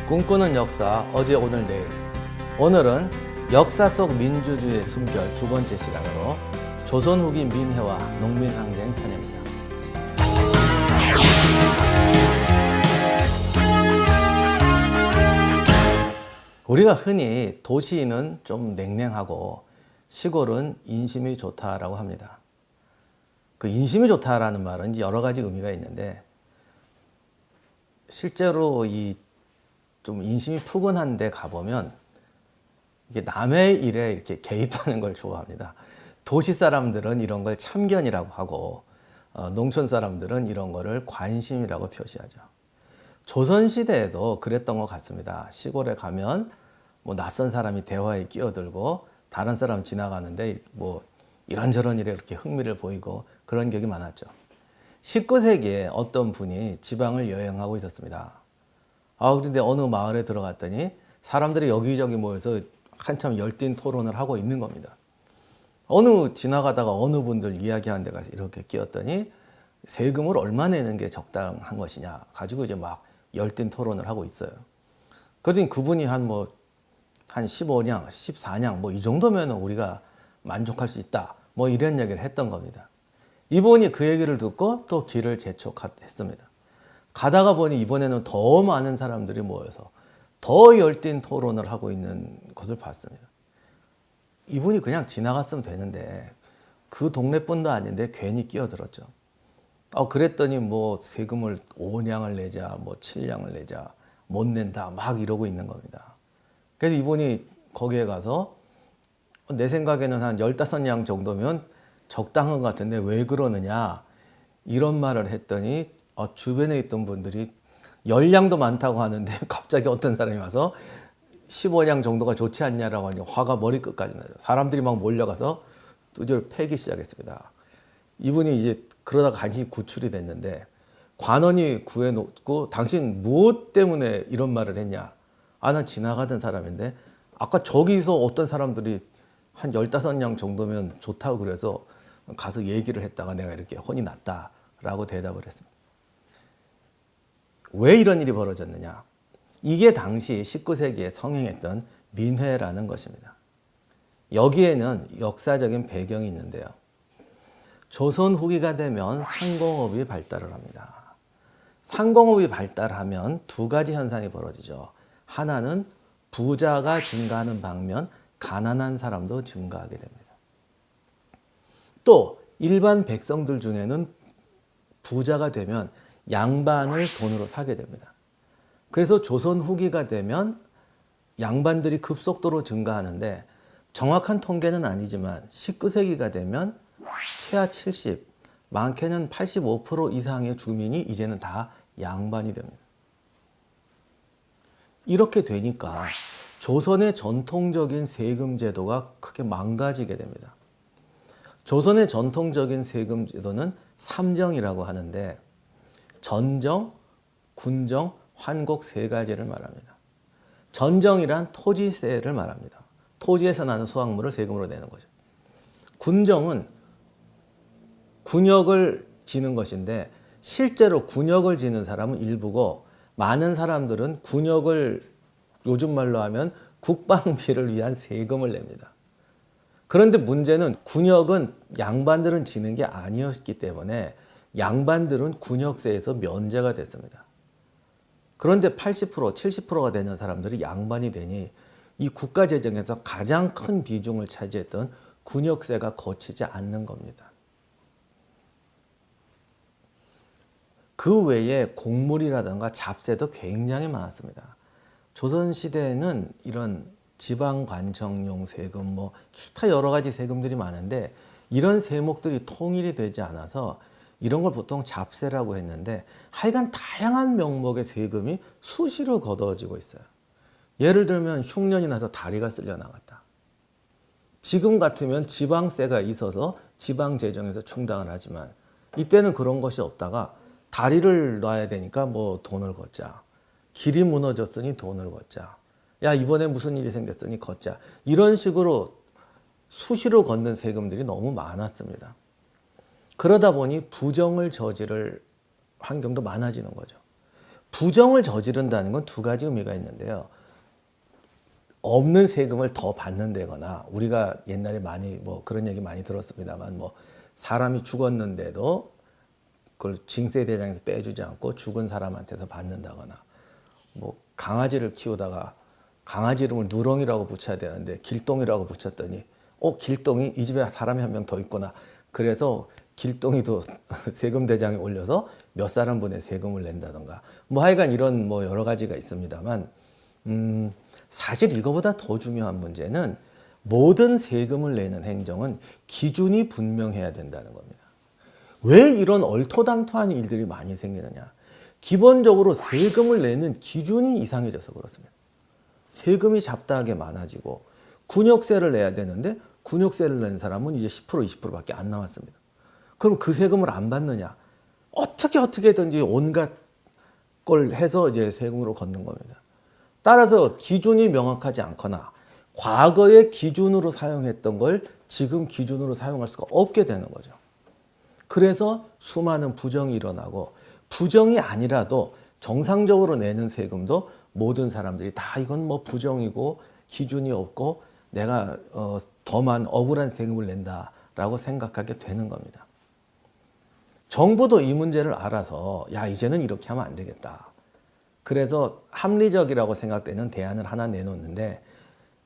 꿈꾸는 역사 어제 오늘 내일. 오늘은 역사 속 민주주의의 숨결 두 번째 시간으로 조선 후기 민회와 농민항쟁 편입니다. 우리가 흔히 도시는 좀 냉랭하고 시골은 인심이 좋다라고 합니다. 그 인심이 좋다라는 말은 여러 가지 의미가 있는데 실제로 이 좀 인심이 푸근한 데 가보면 이게 남의 일에 이렇게 개입하는 걸 좋아합니다. 도시 사람들은 이런 걸 참견이라고 하고 농촌 사람들은 이런 거를 관심이라고 표시하죠. 조선시대에도 그랬던 것 같습니다. 시골에 가면 뭐 낯선 사람이 대화에 끼어들고 다른 사람 지나가는데 뭐 이런저런 일에 이렇게 흥미를 보이고 그런 격이 많았죠. 19세기에 어떤 분이 지방을 여행하고 있었습니다. 그런데 어느 마을에 들어갔더니 사람들이 여기저기 모여서 한참 열띤 토론을 하고 있는 겁니다. 지나가다가 어느 분들 이야기하는 데 가서 이렇게 끼었더니 세금을 얼마 내는 게 적당한 것이냐 가지고 이제 막 열띤 토론을 하고 있어요. 그랬더니 그분이 한 15냥, 14냥 뭐 이 정도면 우리가 만족할 수 있다. 뭐 이런 얘기를 했던 겁니다. 이분이 그 얘기를 듣고 또 길을 재촉했습니다. 가다가 보니 이번에는 더 많은 사람들이 모여서 더 열띤 토론을 하고 있는 것을 봤습니다. 이분이 그냥 지나갔으면 되는데 그 동네 분도 아닌데 괜히 끼어들었죠. 그랬더니 뭐 세금을 5냥을 내자, 뭐 7냥을 내자, 못 낸다 막 이러고 있는 겁니다. 그래서 이분이 거기에 가서 내 생각에는 한 15냥 정도면 적당한 것 같은데 왜 그러느냐 이런 말을 했더니 주변에 있던 분들이 10냥도 많다고 하는데 갑자기 어떤 사람이 와서 15냥 정도가 좋지 않냐라고 하니 화가 머리끝까지 나죠. 사람들이 막 몰려가서 두절 패기 시작했습니다. 이분이 이제 그러다가 간신히 구출이 됐는데 관원이 구해놓고 당신 무엇 때문에 이런 말을 했냐. 난 지나가던 사람인데 아까 저기서 어떤 사람들이 한 15냥 정도면 좋다고 그래서 가서 얘기를 했다가 내가 이렇게 혼이 났다라고 대답을 했습니다. 왜 이런 일이 벌어졌느냐? 이게 당시 19세기에 성행했던 민회라는 것입니다. 여기에는 역사적인 배경이 있는데요. 조선 후기가 되면 상공업이 발달을 합니다. 상공업이 발달하면 두 가지 현상이 벌어지죠. 하나는 부자가 증가하는 반면 가난한 사람도 증가하게 됩니다. 또 일반 백성들 중에는 부자가 되면 양반을 돈으로 사게 됩니다. 그래서 조선 후기가 되면 양반들이 급속도로 증가하는데 정확한 통계는 아니지만 19세기가 되면 최하 70, 많게는 85% 이상의 주민이 이제는 다 양반이 됩니다. 이렇게 되니까 조선의 전통적인 세금 제도가 크게 망가지게 됩니다. 조선의 전통적인 세금 제도는 삼정이라고 하는데 전정, 군정, 환곡 세 가지를 말합니다. 전정이란 토지세를 말합니다. 토지에서 나는 수확물을 세금으로 내는 거죠. 군정은 군역을 지는 것인데 실제로 군역을 지는 사람은 일부고 많은 사람들은 군역을 요즘 말로 하면 국방비를 위한 세금을 냅니다. 그런데 문제는 군역은 양반들은 지는 게 아니었기 때문에 양반들은 군역세에서 면제가 됐습니다. 그런데 80%, 70%가 되는 사람들이 양반이 되니 이 국가 재정에서 가장 큰 비중을 차지했던 군역세가 거치지 않는 겁니다. 그 외에 곡물이라든가 잡세도 굉장히 많았습니다. 조선시대에는 이런 지방관청용 세금, 기타 여러 가지 세금들이 많은데 이런 세목들이 통일이 되지 않아서 이런 걸 보통 잡세라고 했는데 하여간 다양한 명목의 세금이 수시로 걷어지고 있어요. 예를 들면 흉년이 나서 다리가 쓸려 나갔다. 지금 같으면 지방세가 있어서 지방재정에서 충당을 하지만 이때는 그런 것이 없다가 다리를 놔야 되니까 돈을 걷자. 길이 무너졌으니 돈을 걷자. 야 이번에 무슨 일이 생겼으니 걷자. 이런 식으로 수시로 걷는 세금들이 너무 많았습니다. 그러다 보니 부정을 저지를 환경도 많아지는 거죠. 부정을 저지른다는 건 두 가지 의미가 있는데요. 없는 세금을 더 받는다거나, 우리가 옛날에 많이 뭐 그런 얘기 많이 들었습니다만, 뭐 사람이 죽었는데도 그걸 징세대장에서 빼주지 않고 죽은 사람한테서 받는다거나, 뭐 강아지를 키우다가 강아지 이름을 누렁이라고 붙여야 되는데 길동이라고 붙였더니 길동이 이 집에 사람이 한 명 더 있구나. 그래서 길동이도 세금 대장에 올려서 몇 사람분의 세금을 낸다던가, 뭐 하여간 이런 뭐 여러 가지가 있습니다만, 사실 이거보다 더 중요한 문제는 모든 세금을 내는 행정은 기준이 분명해야 된다는 겁니다. 왜 이런 얼토당토한 일들이 많이 생기느냐? 기본적으로 세금을 내는 기준이 이상해져서 그렇습니다. 세금이 잡다하게 많아지고, 군역세를 내야 되는데 군역세를 낸 사람은 이제 10% 20%밖에 안 남았습니다. 그럼 그 세금을 안 받느냐? 어떻게든지 온갖 걸 해서 이제 세금으로 걷는 겁니다. 따라서 기준이 명확하지 않거나 과거의 기준으로 사용했던 걸 지금 기준으로 사용할 수가 없게 되는 거죠. 그래서 수많은 부정이 일어나고, 부정이 아니라도 정상적으로 내는 세금도 모든 사람들이 다 이건 뭐 부정이고 기준이 없고 내가 더만 억울한 세금을 낸다라고 생각하게 되는 겁니다. 정부도 이 문제를 알아서 야, 이제는 이렇게 하면 안 되겠다. 그래서 합리적이라고 생각되는 대안을 하나 내놓는데,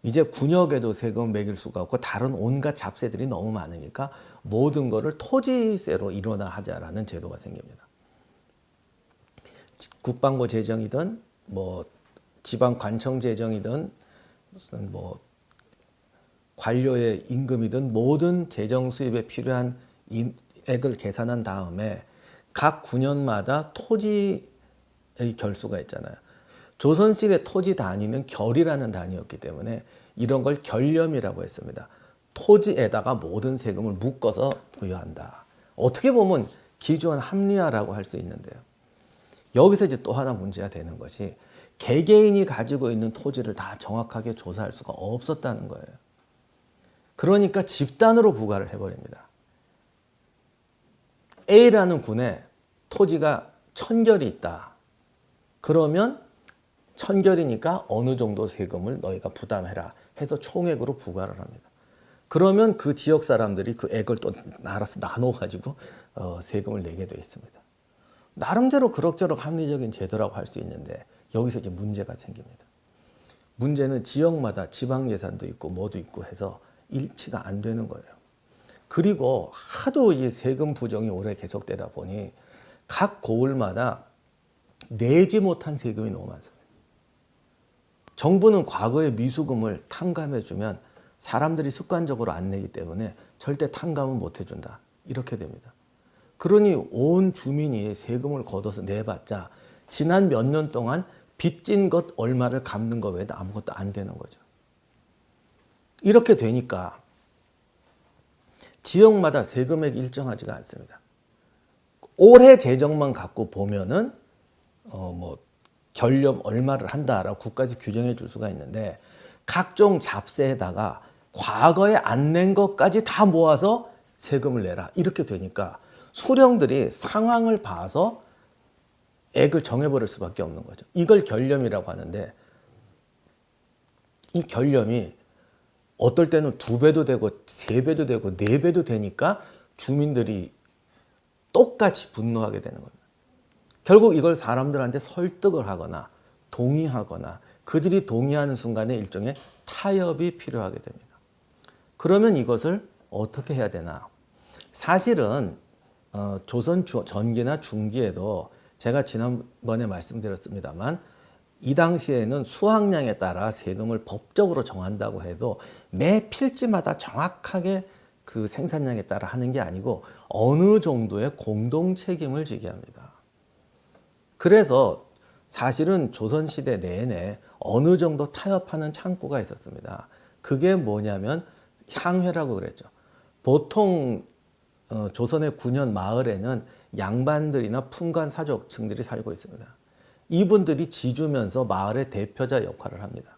이제 군역에도 세금을 매길 수가 없고 다른 온갖 잡세들이 너무 많으니까 모든 거를 토지세로 일원화하자라는 제도가 생깁니다. 국방부 재정이든 뭐 지방 관청 재정이든 무슨 뭐 관료의 임금이든 모든 재정 수입에 필요한 액을 계산한 다음에 각 9년마다 토지의 결수가 있잖아요. 조선시대 토지 단위는 결이라는 단위였기 때문에 이런 걸 결렴이라고 했습니다. 토지에다가 모든 세금을 묶어서 부여한다. 어떻게 보면 기존 합리화라고 할 수 있는데요. 여기서 이제 또 하나 문제가 되는 것이, 개개인이 가지고 있는 토지를 다 정확하게 조사할 수가 없었다는 거예요. 그러니까 집단으로 부과를 해버립니다. A라는 군에 토지가 1000결이 있다. 그러면 1000결이니까 어느 정도 세금을 너희가 부담해라 해서 총액으로 부과를 합니다. 그러면 그 지역 사람들이 그 액을 또 알아서 나눠가지고 세금을 내게 되어 있습니다. 나름대로 그럭저럭 합리적인 제도라고 할 수 있는데, 여기서 이제 문제가 생깁니다. 문제는 지역마다 지방 예산도 있고 뭐도 있고 해서 일치가 안 되는 거예요. 그리고 하도 이 세금 부정이 오래 계속되다 보니 각 고을마다 내지 못한 세금이 너무 많습니다. 정부는 과거의 미수금을 탕감해주면 사람들이 습관적으로 안 내기 때문에 절대 탕감은 못 해준다. 이렇게 됩니다. 그러니 온 주민이 세금을 걷어서 내봤자 지난 몇 년 동안 빚진 것 얼마를 갚는 것 외에도 아무것도 안 되는 거죠. 이렇게 되니까 지역마다 세금액이 일정하지가 않습니다. 올해 재정만 갖고 보면은 뭐 결렴 얼마를 한다라고 국가에서 규정해 줄 수가 있는데, 각종 잡세에다가 과거에 안 낸 것까지 다 모아서 세금을 내라 이렇게 되니까 수령들이 상황을 봐서 액을 정해버릴 수밖에 없는 거죠. 이걸 결렴이라고 하는데, 이 결렴이 어떨 때는 2배도 되고 3배도 되고 4배도 되니까 주민들이 똑같이 분노하게 되는 겁니다. 결국 이걸 사람들한테 설득을 하거나 동의하거나 그들이 동의하는 순간에 일종의 타협이 필요하게 됩니다. 그러면 이것을 어떻게 해야 되나? 사실은 조선 전기나 중기에도 제가 지난번에 말씀드렸습니다만, 이 당시에는 수확량에 따라 세금을 법적으로 정한다고 해도 매 필지마다 정확하게 그 생산량에 따라 하는 게 아니고 어느 정도의 공동 책임을 지게 합니다. 그래서 사실은 조선시대 내내 어느 정도 타협하는 창구가 있었습니다. 그게 뭐냐면 향회라고 그랬죠. 보통 조선의 9년 마을에는 양반들이나 품간사족층들이 살고 있습니다. 이분들이 지주면서 마을의 대표자 역할을 합니다.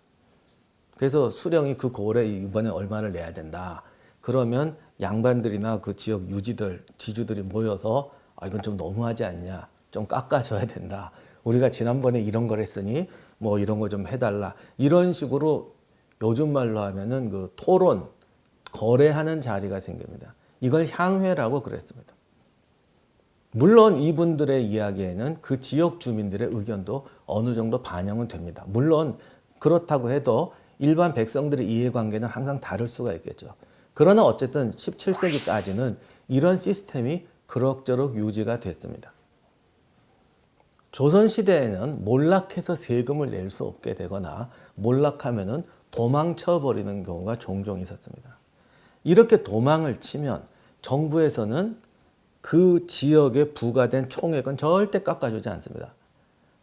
그래서 수령이 그 고을에 이번에 얼마를 내야 된다. 그러면 양반들이나 그 지역 유지들, 지주들이 모여서 이건 좀 너무하지 않냐. 좀 깎아줘야 된다. 우리가 지난번에 이런 걸 했으니 뭐 이런 거 좀 해달라. 이런 식으로 요즘 말로 하면은 그 토론, 거래하는 자리가 생깁니다. 이걸 향회라고 그랬습니다. 물론 이분들의 이야기에는 그 지역 주민들의 의견도 어느 정도 반영은 됩니다. 물론 그렇다고 해도 일반 백성들의 이해관계는 항상 다를 수가 있겠죠. 그러나 어쨌든 17세기까지는 이런 시스템이 그럭저럭 유지가 됐습니다. 조선시대에는 몰락해서 세금을 낼 수 없게 되거나 몰락하면은 도망쳐 버리는 경우가 종종 있었습니다. 이렇게 도망을 치면 정부에서는 그 지역에 부과된 총액은 절대 깎아주지 않습니다.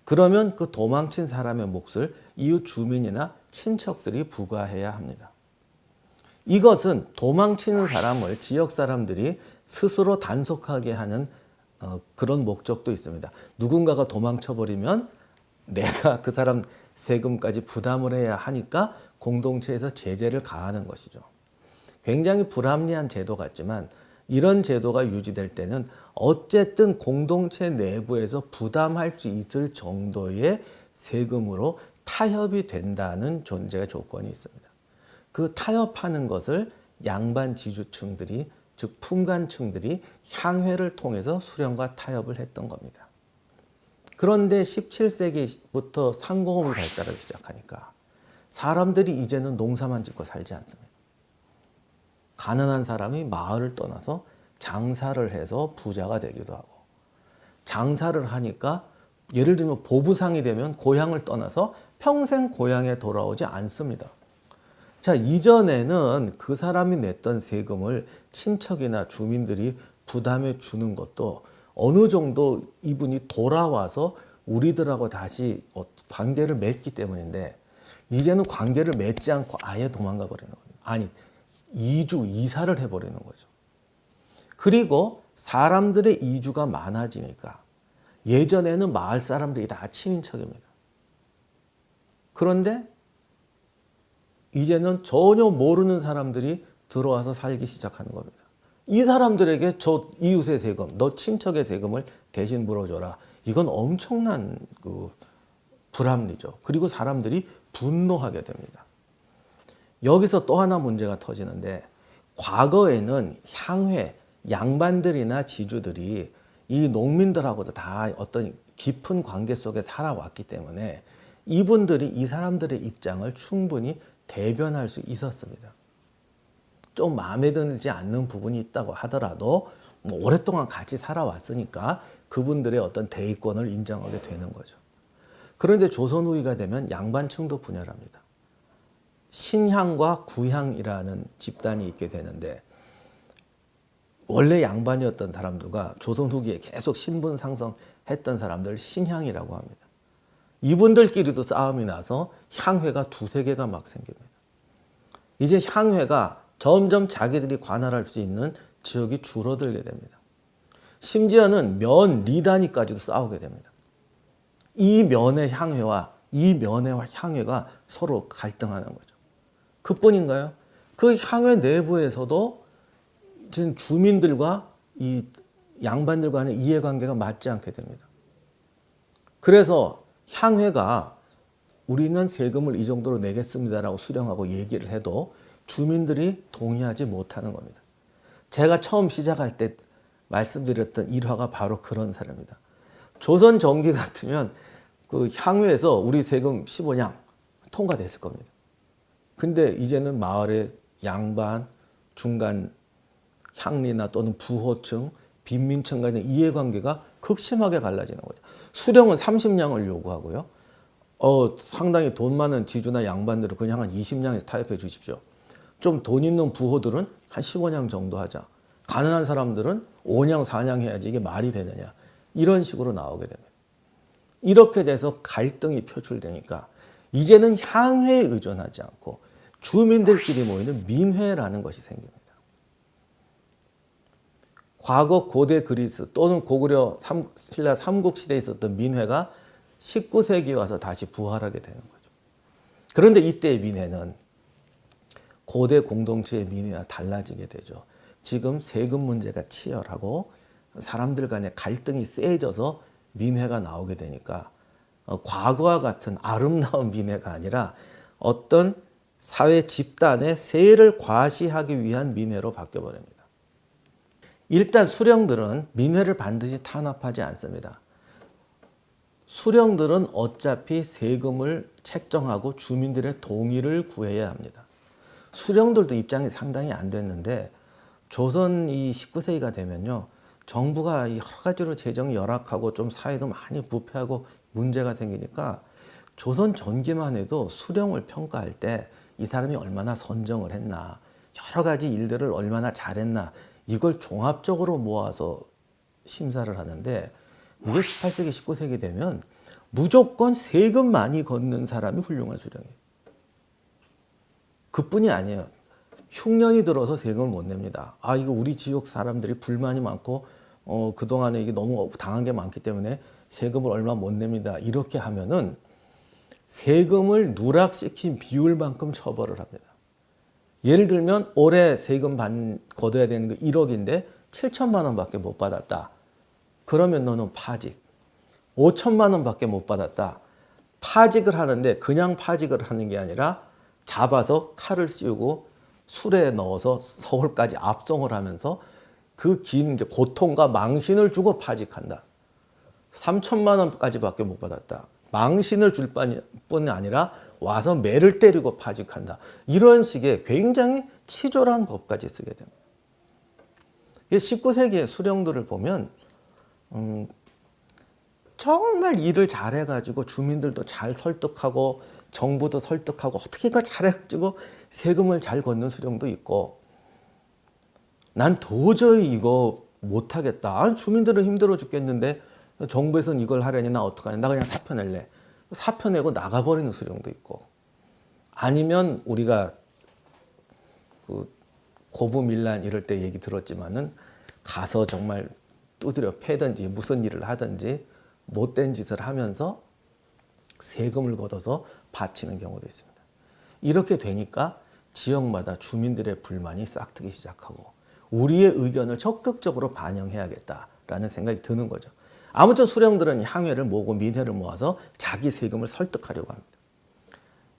그러면 그 도망친 사람의 몫을 이웃 주민이나 친척들이 부과해야 합니다. 이것은 도망치는 사람을 지역 사람들이 스스로 단속하게 하는 그런 목적도 있습니다. 누군가가 도망쳐버리면 내가 그 사람 세금까지 부담을 해야 하니까 공동체에서 제재를 가하는 것이죠. 굉장히 불합리한 제도 같지만 이런 제도가 유지될 때는 어쨌든 공동체 내부에서 부담할 수 있을 정도의 세금으로 타협이 된다는 존재의 조건이 있습니다. 그 타협하는 것을 양반 지주층들이, 즉 품간층들이 향회를 통해서 수령과 타협을 했던 겁니다. 그런데 17세기부터 상공업이 발달하기 시작하니까 사람들이 이제는 농사만 짓고 살지 않습니다. 가난한 사람이 마을을 떠나서 장사를 해서 부자가 되기도 하고, 장사를 하니까 예를 들면 보부상이 되면 고향을 떠나서 평생 고향에 돌아오지 않습니다. 자, 이전에는 그 사람이 냈던 세금을 친척이나 주민들이 부담해 주는 것도 어느 정도 이분이 돌아와서 우리들하고 다시 관계를 맺기 때문인데, 이제는 관계를 맺지 않고 아예 도망가 버리는 거예요. 아니, 이사를 해버리는 거죠. 그리고 사람들의 이주가 많아지니까 예전에는 마을 사람들이 다 친인척입니다. 그런데 이제는 전혀 모르는 사람들이 들어와서 살기 시작하는 겁니다. 이 사람들에게 저 이웃의 세금, 너 친척의 세금을 대신 물어줘라. 이건 엄청난 불합리죠. 그리고 사람들이 분노하게 됩니다. 여기서 또 하나 문제가 터지는데, 과거에는 향회, 양반들이나 지주들이 이 농민들하고도 다 어떤 깊은 관계 속에 살아왔기 때문에 이분들이 이 사람들의 입장을 충분히 대변할 수 있었습니다. 좀 마음에 들지 않는 부분이 있다고 하더라도 뭐 오랫동안 같이 살아왔으니까 그분들의 어떤 대의권을 인정하게 되는 거죠. 그런데 조선 후기가 되면 양반층도 분열합니다. 신향과 구향이라는 집단이 있게 되는데, 원래 양반이었던 사람들과 조선 후기에 계속 신분 상승했던 사람들 신향이라고 합니다. 이분들끼리도 싸움이 나서 향회가 두세 개가 막 생깁니다. 이제 향회가 점점 자기들이 관할할 수 있는 지역이 줄어들게 됩니다. 심지어는 면, 리단위까지도 싸우게 됩니다. 이 면의 향회와 이 면의 향회가 서로 갈등하는 거죠. 그뿐인가요? 그 향회 내부에서도 지금 주민들과 이 양반들 간의 이해관계가 맞지 않게 됩니다. 그래서 향회가 우리는 세금을 이 정도로 내겠습니다라고 수령하고 얘기를 해도 주민들이 동의하지 못하는 겁니다. 제가 처음 시작할 때 말씀드렸던 일화가 바로 그런 사례입니다. 조선 전기 같으면 그 향회에서 우리 세금 15냥 통과됐을 겁니다. 근데 이제는 마을의 양반, 중간 향리나 또는 부호층, 빈민층 간의 이해관계가 극심하게 갈라지는 거죠. 수령은 30냥을 요구하고요. 상당히 돈 많은 지주나 양반들은 그냥 한 20냥에서 타협해 주십시오. 좀 돈 있는 부호들은 한 15냥 정도 하자. 가난한 사람들은 5냥, 4냥 해야지 이게 말이 되느냐. 이런 식으로 나오게 됩니다. 이렇게 돼서 갈등이 표출되니까 이제는 향회에 의존하지 않고 주민들끼리 모이는 민회라는 것이 생깁니다. 과거 고대 그리스 또는 고구려 신라 삼국시대에 있었던 민회가 19세기에 와서 다시 부활하게 되는 거죠. 그런데 이때의 민회는 고대 공동체의 민회와 달라지게 되죠. 지금 세금 문제가 치열하고 사람들 간의 갈등이 세져서 민회가 나오게 되니까 과거와 같은 아름다운 민회가 아니라 어떤 사회 집단의 세를 과시하기 위한 민회로 바뀌어버립니다. 일단 수령들은 민회를 반드시 탄압하지 않습니다. 수령들은 어차피 세금을 책정하고 주민들의 동의를 구해야 합니다. 수령들도 입장이 상당히 안 됐는데 조선 이 19세기가 되면요. 정부가 여러 가지로 재정이 열악하고 좀 사회도 많이 부패하고 문제가 생기니까 조선 전기만 해도 수령을 평가할 때 이 사람이 얼마나 선정을 했나, 여러 가지 일들을 얼마나 잘했나 이걸 종합적으로 모아서 심사를 하는데 이게 18세기, 19세기 되면 무조건 세금 많이 걷는 사람이 훌륭한 수령이에요. 그뿐이 아니에요. 흉년이 들어서 세금을 못 냅니다. 아, 이거 우리 지역 사람들이 불만이 많고 그동안에 이게 너무 당한 게 많기 때문에 세금을 얼마 못 냅니다. 이렇게 하면은 세금을 누락시킨 비율만큼 처벌을 합니다. 예를 들면 올해 세금 걷어야 되는 거 1억인데 7천만 원밖에 못 받았다. 그러면 너는 파직. 5천만 원밖에 못 받았다. 파직을 하는데 그냥 파직을 하는 게 아니라 잡아서 칼을 씌우고 술에 넣어서 서울까지 압송을 하면서 그 긴 고통과 망신을 주고 파직한다. 3천만 원까지밖에 못 받았다. 망신을 줄 뿐이 아니라 와서 매를 때리고 파직한다. 이런 식의 굉장히 치졸한 법까지 쓰게 됩니다. 19세기의 수령들을 보면 정말 일을 잘해가지고 주민들도 잘 설득하고 정부도 설득하고 어떻게 이걸 잘해가지고 세금을 잘 걷는 수령도 있고 난 도저히 이거 못하겠다. 주민들은 힘들어 죽겠는데 정부에서는 이걸 하려니 나 어떡하냐. 나 그냥 사표 낼래. 사표 내고 나가버리는 수령도 있고 아니면 우리가 그 고부밀란 이럴 때 얘기 들었지만은 가서 정말 두드려 패든지 무슨 일을 하든지 못된 짓을 하면서 세금을 걷어서 바치는 경우도 있습니다. 이렇게 되니까 지역마다 주민들의 불만이 싹트기 시작하고 우리의 의견을 적극적으로 반영해야겠다라는 생각이 드는 거죠. 아무튼 수령들은 향회를 모으고 민회를 모아서 자기 세금을 설득하려고 합니다.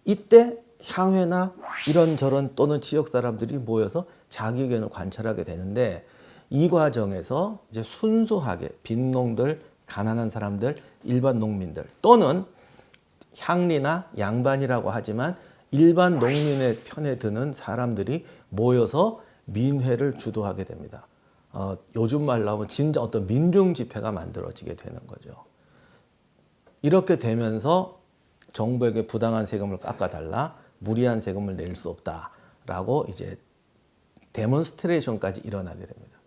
이때 향회나 이런저런 또는 지역 사람들이 모여서 자기 의견을 관철하게 되는데 이 과정에서 이제 순수하게 빈농들, 가난한 사람들, 일반 농민들 또는 향리나 양반이라고 하지만 일반 농민의 편에 드는 사람들이 모여서 민회를 주도하게 됩니다. 요즘 말로 하면 진짜 어떤 민중 집회가 만들어지게 되는 거죠. 이렇게 되면서 정부에게 부당한 세금을 깎아달라, 무리한 세금을 낼 수 없다라고 이제 데몬스트레이션까지 일어나게 됩니다.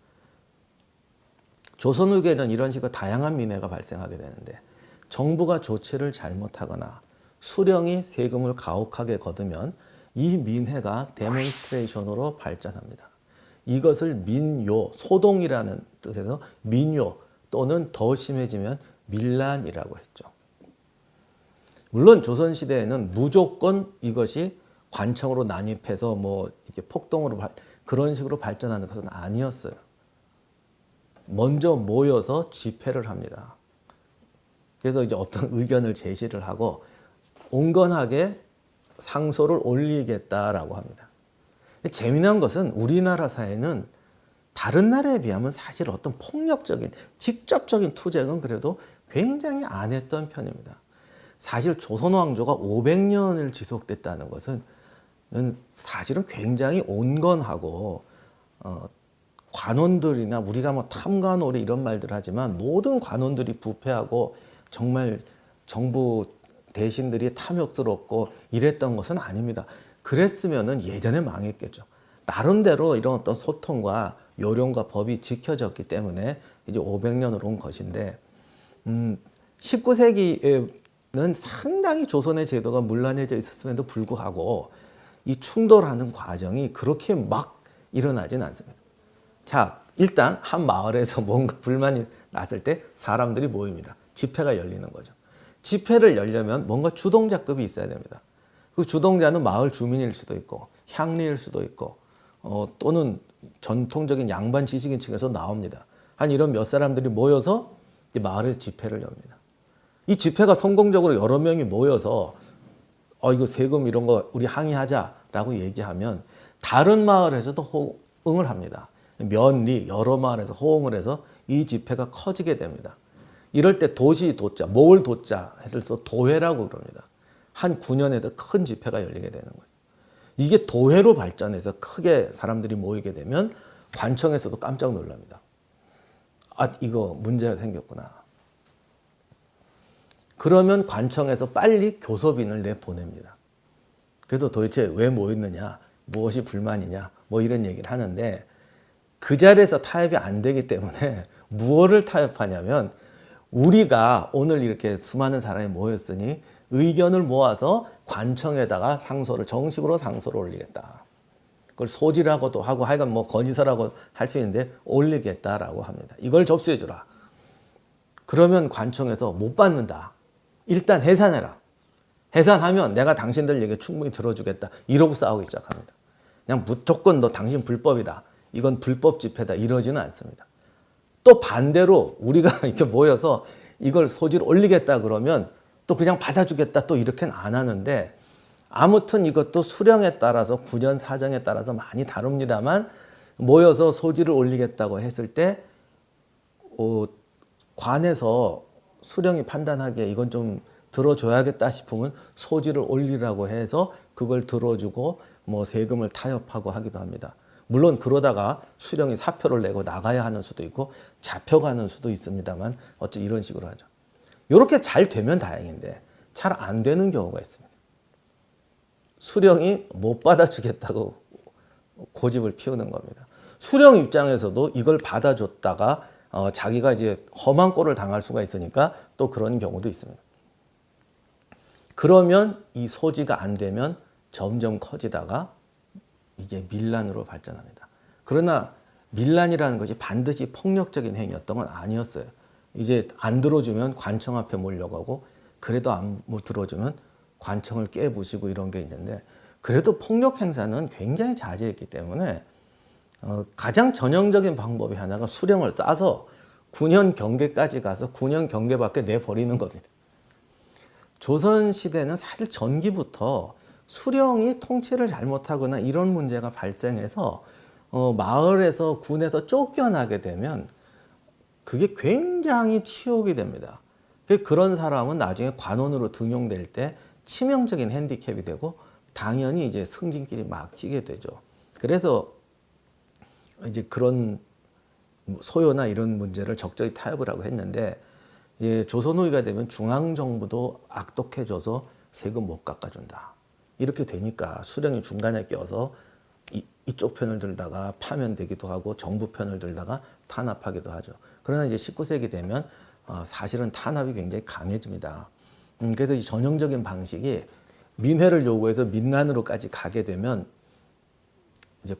조선 후기에는 이런 식으로 다양한 민회가 발생하게 되는데 정부가 조치를 잘못하거나 수령이 세금을 가혹하게 거두면 이 민회가 데몬스트레이션으로 발전합니다. 이것을 민요, 소동이라는 뜻에서 민요 또는 더 심해지면 밀란이라고 했죠. 물론 조선시대에는 무조건 이것이 관청으로 난입해서 뭐 이렇게 폭동으로 그런 식으로 발전하는 것은 아니었어요. 먼저 모여서 집회를 합니다. 그래서 이제 어떤 의견을 제시를 하고 온건하게 상소를 올리겠다라고 합니다. 재미난 것은 우리나라 사회는 다른 나라에 비하면 사실 어떤 폭력적인 직접적인 투쟁은 그래도 굉장히 안 했던 편입니다. 사실 조선 왕조가 500년을 지속됐다는 것은 사실은 굉장히 온건하고 관원들이나 우리가 뭐 탐관오리 이런 말들 하지만 모든 관원들이 부패하고 정말 정부 대신들이 탐욕스럽고 이랬던 것은 아닙니다. 그랬으면은 예전에 망했겠죠. 나름대로 이런 어떤 소통과 요령과 법이 지켜졌기 때문에 이제 500년으로 온 것인데 19세기에는 상당히 조선의 제도가 문란해져 있었음에도 불구하고 이 충돌하는 과정이 그렇게 막 일어나진 않습니다. 자, 일단 한 마을에서 뭔가 불만이 났을 때 사람들이 모입니다. 집회가 열리는 거죠. 집회를 열려면 뭔가 주동자급이 있어야 됩니다. 그 주동자는 마을 주민일 수도 있고 향리일 수도 있고 또는 전통적인 양반 지식인 층에서 나옵니다. 한 이런 몇 사람들이 모여서 마을에 집회를 엽니다. 이 집회가 성공적으로 여러 명이 모여서 이거 세금 이런 거 우리 항의하자라고 얘기하면 다른 마을에서도 호응을 합니다. 면리 여러 마을에서 호응을 해서 이 집회가 커지게 됩니다. 이럴 때 도시 도자, 모을 도자 해서 도회라고 그럽니다. 한 9년에도 큰 집회가 열리게 되는 거예요. 이게 도회로 발전해서 크게 사람들이 모이게 되면 관청에서도 깜짝 놀랍니다. 이거 문제가 생겼구나. 그러면 관청에서 빨리 교섭인을 내보냅니다. 그래서 도대체 왜 모였느냐, 무엇이 불만이냐, 뭐 이런 얘기를 하는데 그 자리에서 타협이 안 되기 때문에 무엇을 타협하냐면 우리가 오늘 이렇게 수많은 사람이 모였으니 의견을 모아서 관청에다가 정식으로 상소를 올리겠다. 그걸 소지라고도 하고 하여간 뭐 건의서라고 할 수 있는데 올리겠다라고 합니다. 이걸 접수해 주라. 그러면 관청에서 못 받는다. 일단 해산해라. 해산하면 내가 당신들 얘기 충분히 들어주겠다. 이러고 싸우기 시작합니다. 그냥 무조건 너 당신 불법이다. 이건 불법 집회다. 이러지는 않습니다. 또 반대로 우리가 이렇게 모여서 이걸 소지를 올리겠다 그러면 또 그냥 받아주겠다. 또 이렇게는 안 하는데 아무튼 이것도 수령에 따라서 구년 사정에 따라서 많이 다릅니다만 모여서 소지를 올리겠다고 했을 때 관에서 수령이 판단하기에 이건 좀 들어줘야겠다 싶으면 소지를 올리라고 해서 그걸 들어주고 뭐 세금을 타협하고 하기도 합니다. 물론 그러다가 수령이 사표를 내고 나가야 하는 수도 있고 잡혀가는 수도 있습니다만 어째 이런 식으로 하죠. 이렇게 잘 되면 다행인데 잘 안 되는 경우가 있습니다. 수령이 못 받아주겠다고 고집을 피우는 겁니다. 수령 입장에서도 이걸 받아줬다가 자기가 이제 험한 꼴을 당할 수가 있으니까 또 그런 경우도 있습니다. 그러면 이 소지가 안 되면 점점 커지다가 이게 밀란으로 발전합니다. 그러나 밀란이라는 것이 반드시 폭력적인 행위였던 건 아니었어요. 이제 안 들어주면 관청 앞에 몰려가고 그래도 안 들어주면 관청을 깨부시고 이런 게 있는데 그래도 폭력 행사는 굉장히 자제했기 때문에 가장 전형적인 방법이 하나가 수령을 싸서 9년 경계까지 가서 9년 경계 밖에 내버리는 겁니다. 조선시대는 사실 전기부터 수령이 통치를 잘못하거나 이런 문제가 발생해서 마을에서 군에서 쫓겨나게 되면 그게 굉장히 치욕이 됩니다. 그런 사람은 나중에 관원으로 등용될 때 치명적인 핸디캡이 되고 당연히 이제 승진길이 막히게 되죠. 그래서 이제 그런 소요나 이런 문제를 적절히 타협을 하고 했는데 조선 후기가 되면 중앙정부도 악독해져서 세금 못 깎아준다. 이렇게 되니까 수령이 중간에 껴서 이쪽 편을 들다가 파면되기도 하고 정부 편을 들다가 탄압하기도 하죠. 그러나 이제 19세기 되면 사실은 탄압이 굉장히 강해집니다. 그래서 이 전형적인 방식이 민회를 요구해서 민란으로까지 가게 되면 이제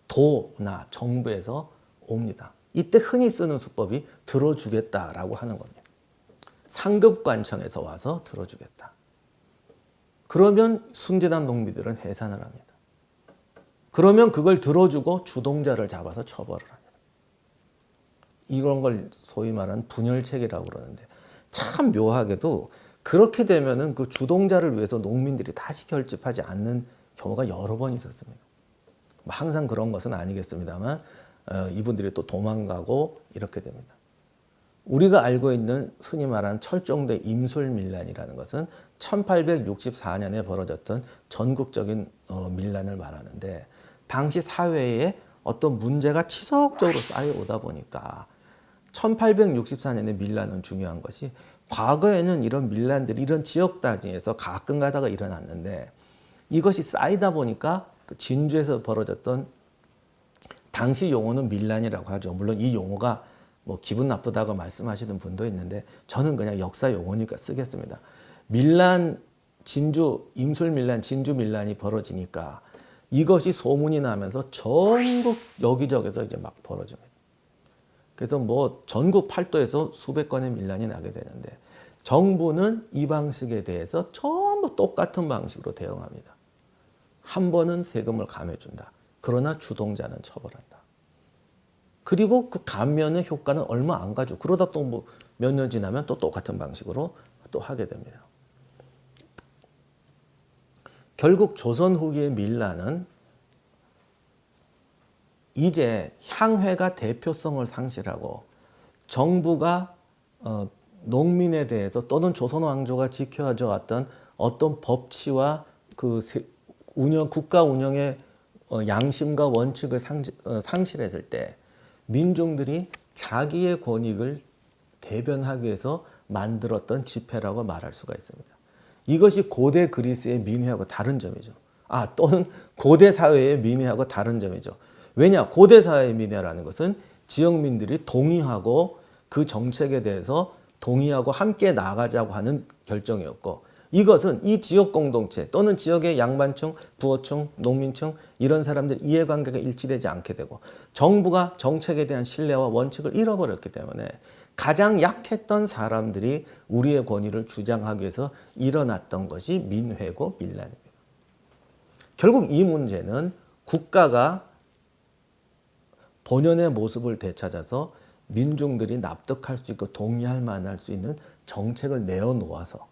도나 정부에서 옵니다. 이때 흔히 쓰는 수법이 들어주겠다라고 하는 겁니다. 상급관청에서 와서 들어주겠다. 그러면 순진한 농민들은 해산을 합니다. 그러면 그걸 들어주고 주동자를 잡아서 처벌을 합니다. 이런 걸 소위 말하는 분열책이라고 그러는데 참 묘하게도 그렇게 되면은 그 주동자를 위해서 농민들이 다시 결집하지 않는 경우가 여러 번 있었습니다. 항상 그런 것은 아니겠습니다만 이분들이 또 도망가고 이렇게 됩니다. 우리가 알고 있는 흔히 말하는 철종대 임술밀란이라는 것은 1864년에 벌어졌던 전국적인 밀란을 말하는데 당시 사회에 어떤 문제가 지속적으로 쌓여오다 보니까 1864년의 밀란은 중요한 것이 과거에는 이런 밀란들이 이런 지역 단위에서 가끔 가다가 일어났는데 이것이 쌓이다 보니까 진주에서 벌어졌던 당시 용어는 밀란이라고 하죠. 물론 이 용어가 뭐 기분 나쁘다고 말씀하시는 분도 있는데 저는 그냥 역사 용어니까 쓰겠습니다. 밀란, 진주, 임술밀란, 진주밀란이 벌어지니까 이것이 소문이 나면서 전국 여기저기서 이제 막 벌어집니다. 그래서 뭐 전국 팔도에서 수백 건의 밀란이 나게 되는데 정부는 이 방식에 대해서 전부 똑같은 방식으로 대응합니다. 한 번은 세금을 감해준다. 그러나 주동자는 처벌한다. 그리고 그 감면의 효과는 얼마 안 가죠. 그러다 또 뭐 몇 년 지나면 또 똑같은 방식으로 또 하게 됩니다. 결국 조선 후기의 밀란은 이제 향회가 대표성을 상실하고 정부가 농민에 대해서 또는 조선 왕조가 지켜져 왔던 어떤 법치와 그 국가 운영의 양심과 원칙을 상실했을 때 민중들이 자기의 권익을 대변하기 위해서 만들었던 집회라고 말할 수가 있습니다. 이것이 고대 그리스의 민회하고 다른 점이죠. 또는 고대 사회의 민회하고 다른 점이죠. 왜냐? 고대 사회의 민회라는 것은 지역민들이 동의하고 그 정책에 대해서 동의하고 함께 나가자고 하는 결정이었고, 이것은 이 지역 공동체 또는 지역의 양반층, 부호층, 농민층 이런 사람들 이해관계가 일치되지 않게 되고 정부가 정책에 대한 신뢰와 원칙을 잃어버렸기 때문에 가장 약했던 사람들이 우리의 권위를 주장하기 위해서 일어났던 것이 민회고 밀란입니다. 결국 이 문제는 국가가 본연의 모습을 되찾아서 민중들이 납득할 수 있고 동의할 만할 수 있는 정책을 내어놓아서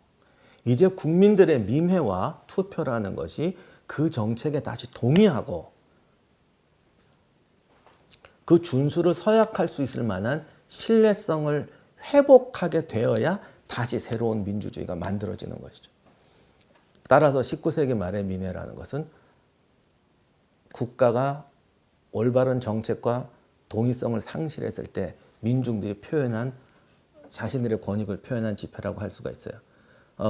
이제 국민들의 민회와 투표라는 것이 그 정책에 다시 동의하고 그 준수를 서약할 수 있을 만한 신뢰성을 회복하게 되어야 다시 새로운 민주주의가 만들어지는 것이죠. 따라서 19세기 말의 민회라는 것은 국가가 올바른 정책과 동의성을 상실했을 때 민중들이 표현한 자신들의 권익을 표현한 집회라고 할 수가 있어요.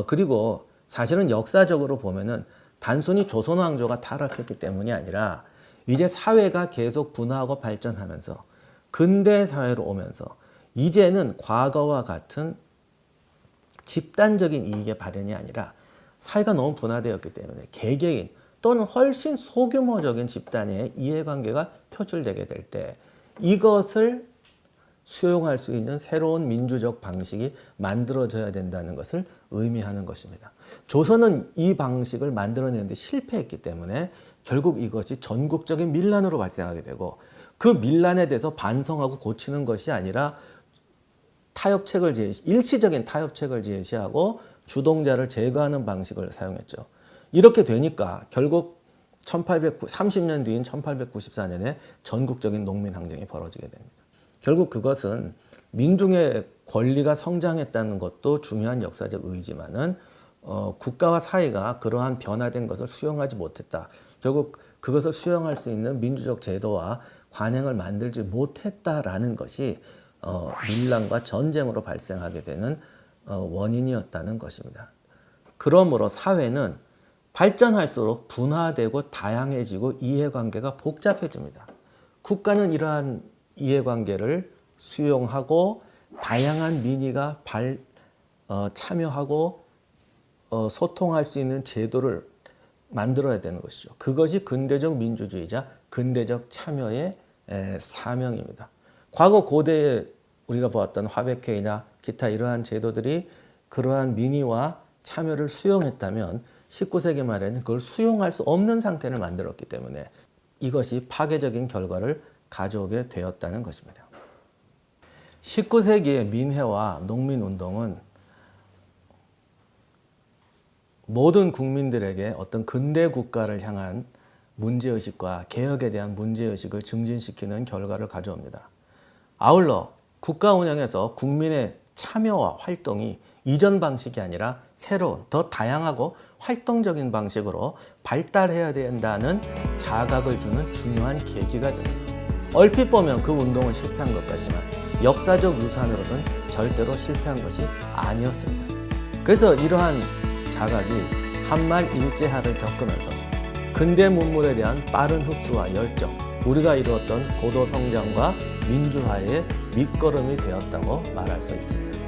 그리고 사실은 역사적으로 보면은 단순히 조선 왕조가 타락했기 때문이 아니라 이제 사회가 계속 분화하고 발전하면서 근대 사회로 오면서 이제는 과거와 같은 집단적인 이익의 발현이 아니라 사회가 너무 분화되었기 때문에 개개인 또는 훨씬 소규모적인 집단의 이해관계가 표출되게 될 때 이것을 수용할 수 있는 새로운 민주적 방식이 만들어져야 된다는 것을 의미하는 것입니다. 조선은 이 방식을 만들어내는 데 실패했기 때문에 결국 이것이 전국적인 밀란으로 발생하게 되고 그 밀란에 대해서 반성하고 고치는 것이 아니라 일시적인 타협책을 제시하고 주동자를 제거하는 방식을 사용했죠. 이렇게 되니까 결국 30년 뒤인 1894년에 전국적인 농민항쟁이 벌어지게 됩니다. 결국 그것은 민중의 권리가 성장했다는 것도 중요한 역사적 의지만은 국가와 사회가 그러한 변화된 것을 수용하지 못했다. 결국 그것을 수용할 수 있는 민주적 제도와 관행을 만들지 못했다라는 것이 밀란과 전쟁으로 발생하게 되는 원인이었다는 것입니다. 그러므로 사회는 발전할수록 분화되고 다양해지고 이해관계가 복잡해집니다. 국가는 이러한 이해관계를 수용하고 다양한 민의가 참여하고 소통할 수 있는 제도를 만들어야 되는 것이죠. 그것이 근대적 민주주의자, 근대적 참여의 사명입니다. 과거 고대에 우리가 보았던 화백회의나 기타 이러한 제도들이 그러한 민의와 참여를 수용했다면 19세기 말에는 그걸 수용할 수 없는 상태를 만들었기 때문에 이것이 파괴적인 결과를 가져오게 되었다는 것입니다. 19세기의 민회와 농민운동은 모든 국민들에게 어떤 근대 국가를 향한 문제의식과 개혁에 대한 문제의식을 증진시키는 결과를 가져옵니다. 아울러 국가 운영에서 국민의 참여와 활동이 이전 방식이 아니라 새로운 더 다양하고 활동적인 방식으로 발달해야 된다는 자각을 주는 중요한 계기가 됩니다. 얼핏 보면 그 운동은 실패한 것 같지만 역사적 유산으로서는 절대로 실패한 것이 아니었습니다. 그래서 이러한 자각이 한말 일제하를 겪으면서 근대 문물에 대한 빠른 흡수와 열정, 우리가 이루었던 고도 성장과 민주화의 밑거름이 되었다고 말할 수 있습니다.